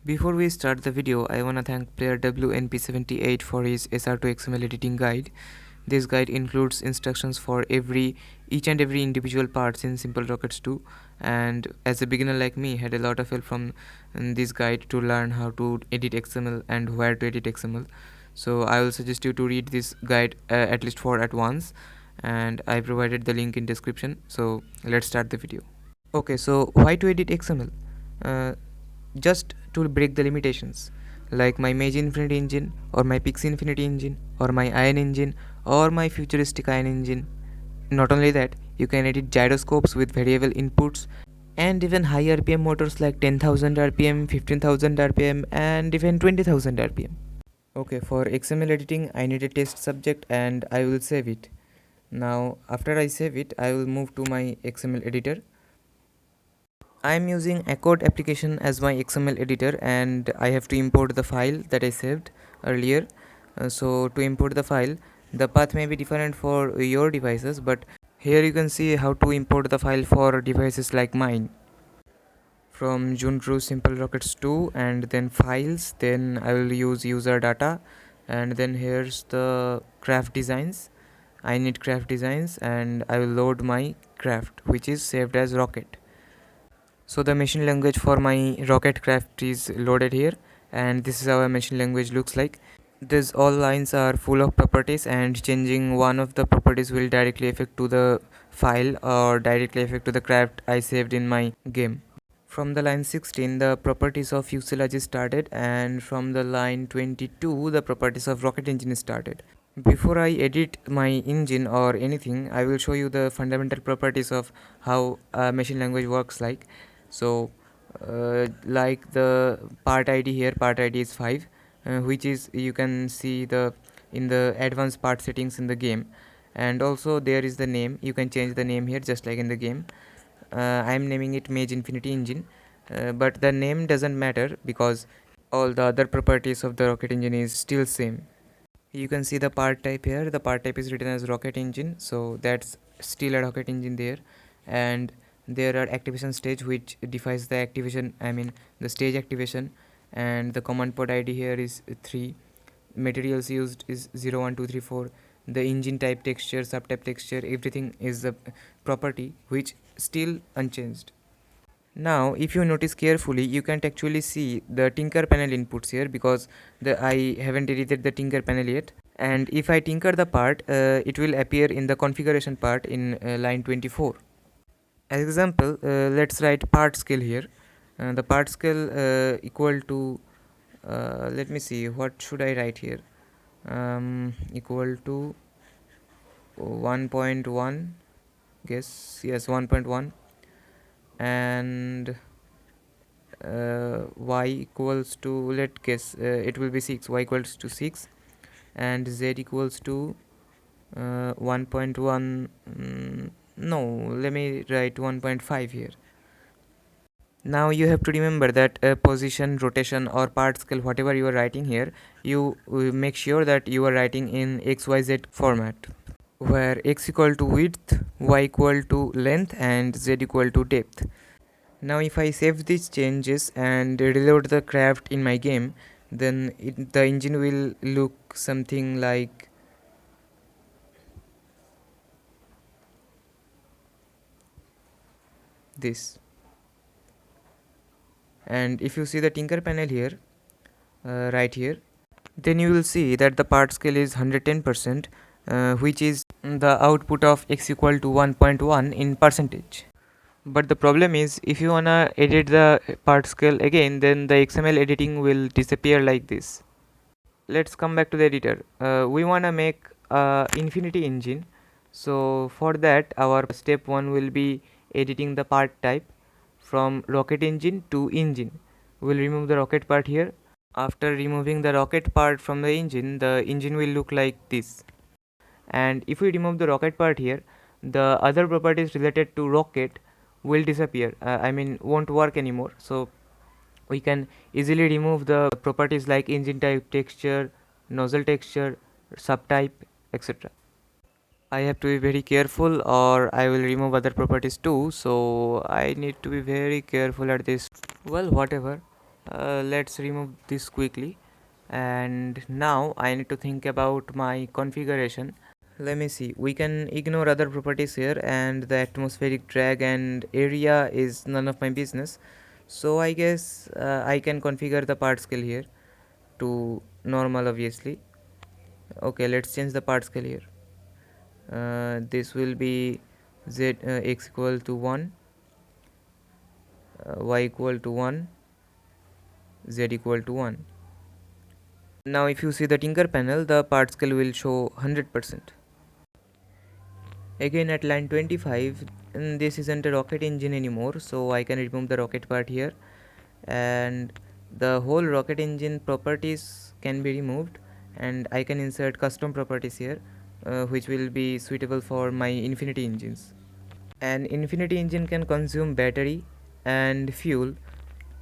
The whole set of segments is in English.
Before we start the video, I wanna thank player WNP78 for his SR2 XML editing guide. This guide includes instructions for each and every individual parts in Simplerockets 2, and as a beginner like me had a lot of help from this guide to learn how to edit XML and where to edit XML. So I will suggest you to read this guide at least for at once, and I provided the link in description. So let's start the video. Okay, so why to edit XML? Uh, just to break the limitations, like my Mage Infinity engine or my Pixie Infinity engine or my Iron engine or my futuristic Iron engine. Not only that, you can edit gyroscopes with variable inputs and even high RPM motors like 10,000 RPM, 15,000 RPM and even 20,000 RPM. Okay, for XML editing I need a test subject and I will save it. Now after I save it, I will move to my XML editor. I am using Accord application as my XML editor and I have to import the file that I saved earlier. So to import the file, the path may be different for your devices, but here you can see how to import the file for devices like mine. From Juntru Simplerockets 2 and then files, then I will use user data, and then here's the craft designs. I need craft designs and I will load my craft, which is saved as rocket. So the machine language for my rocket craft is loaded here, and this is how a machine language looks like. These all lines are full of properties, and changing one of the properties will directly affect to the file or directly affect to the craft I saved in my game. From the line 16 the properties of fuselage is started, and from the line 22 the properties of rocket engine is started. Before I edit my engine or anything, I will show you the fundamental properties of how a machine language works like. So like the part ID here, part ID is 5, which is you can see the in the advanced part settings in the game, and also there is the name. You can change the name here just like in the game. I am naming it Mage Infinity engine, but the name doesn't matter because all the other properties of the rocket engine is still same. You can see the part type here. The part type is written as rocket engine, so that's still a rocket engine there. And there are activation stage which defines the activation, the stage activation, and the command port ID here is 3. Materials used is 0 1 2 3 4. The engine type, texture, subtype texture, everything is the property which still unchanged. Now if you notice carefully, you can't actually see the tinker panel inputs here because I haven't edited the tinker panel yet. And if I tinker the part, it will appear in the configuration part in line 24. As example, let's write part scale here. The part scale equal to let me see, what should I write here. Equal to 1.1, guess, yes, 1.1, and y equals to, let's guess, it will be 6, y equals to 6, and z equals to 1.1, no, let me write 1.5 here. Now you have to remember that position, rotation or part scale, whatever you are writing here, you make sure that you are writing in XYZ format, where x equal to width, y equal to length and z equal to depth. Now if I save these changes and reload the craft in my game, then the engine will look something like this. And if you see the tinker panel here, right here, then you will see that the part scale is 110%, which is the output of x equal to 1.1 in percentage. But the problem is, if you wanna edit the part scale again, then the XML editing will disappear like this. Let's come back to the editor. We wanna make infinity engine. So for that, our step 1 will be editing the part type from rocket engine to engine. We'll remove the rocket part here. After removing the rocket part from the engine will look like this. And if we remove the rocket part here, the other properties related to rocket will disappear, won't work anymore. So we can easily remove the properties like engine type, texture, nozzle texture, subtype, etc. I have to be very careful or I will remove other properties too, so I need to be very careful at this. Well, whatever, Let's remove this quickly. And now I need to think about my configuration. Let me see, we can ignore other properties here, and the atmospheric drag and area is none of my business. So I guess I can configure the part scale here to normal, obviously. Okay, let's change the part scale here. This will be z x equal to 1, y equal to 1, z equal to 1. Now if you see the Tinker panel, the part scale will show 100%. Again at line 25, this isn't a rocket engine anymore, so I can remove the rocket part here, and the whole rocket engine properties can be removed, and I can insert custom properties here, which will be suitable for my infinity engines. An infinity engine can consume battery and fuel,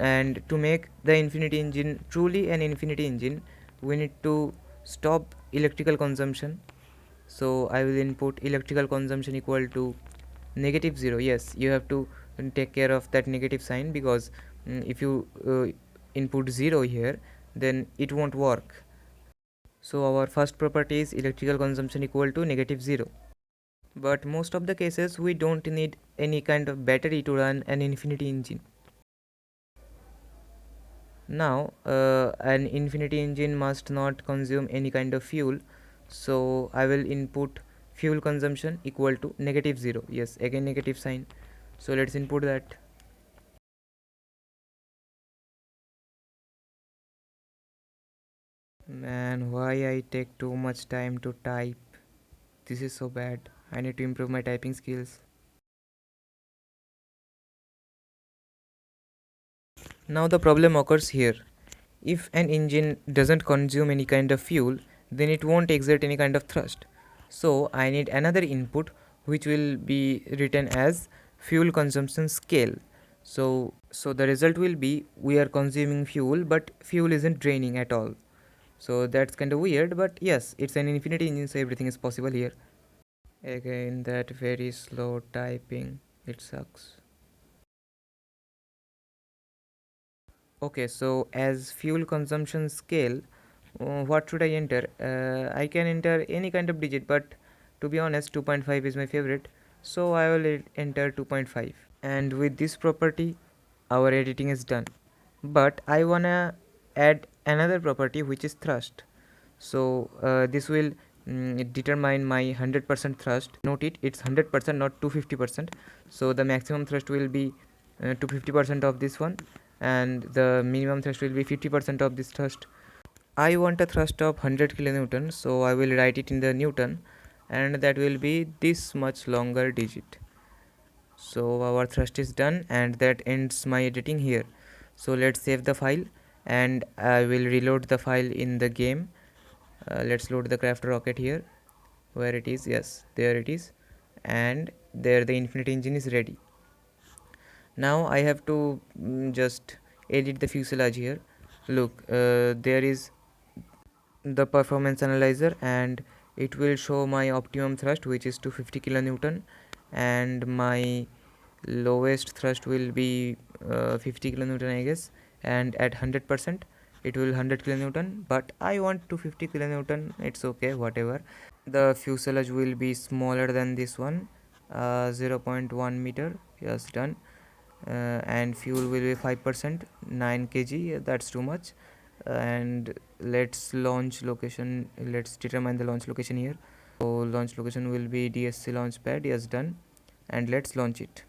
and to make the infinity engine truly an infinity engine, we need to stop electrical consumption. So I will input electrical consumption equal to -0. Yes, you have to take care of that negative sign, because if you input 0 here, then it won't work. So our first property is electrical consumption equal to -0. But most of the cases we don't need any kind of battery to run an infinity engine. Now an infinity engine must not consume any kind of fuel, so I will input fuel consumption equal to -0. Yes, again negative sign, so let's input that. Man, why I take too much time to type? This is so bad. I need to improve my typing skills. Now the problem occurs here. If an engine doesn't consume any kind of fuel, then it won't exert any kind of thrust. So I need another input which will be written as fuel consumption scale. So the result will be we are consuming fuel, but fuel isn't draining at all. So that's kind of weird, but yes, it's an infinity engine, so everything is possible here. Again, that very slow typing. It sucks. Okay, so as fuel consumption scale, what should I enter? I can enter any kind of digit, but to be honest, 2.5 is my favorite, so I will enter 2.5. And with this property, our editing is done. But I wanna add another property, which is thrust. So this will determine my 100% thrust. Note it, it's 100%, not 250%. So the maximum thrust will be 250% of this one, and the minimum thrust will be 50% of this thrust. I want a thrust of 100 kilonewton, so I will write it in the Newton, and that will be this much longer digit. So our thrust is done, and that ends my editing here. So let's save the file, and I will reload the file in the game. Let's load the craft rocket here. Where it is? Yes, there it is, and there the infinity engine is ready. Now I have to just edit the fuselage here. Look, there is the performance analyzer, and it will show my optimum thrust, which is 250 kilonewton, and my lowest thrust will be 50 kilonewton, I guess, and at 100% it will 100 kilonewton, but I want 250 kilonewton. It's okay, whatever. The fuselage will be smaller than this one, 0.1 meter. Yes, done. And fuel will be 5%, 9 kg. That's too much. And let's launch location. Let's determine the launch location here. So launch location will be DSC launch pad. Yes, done. And let's launch it.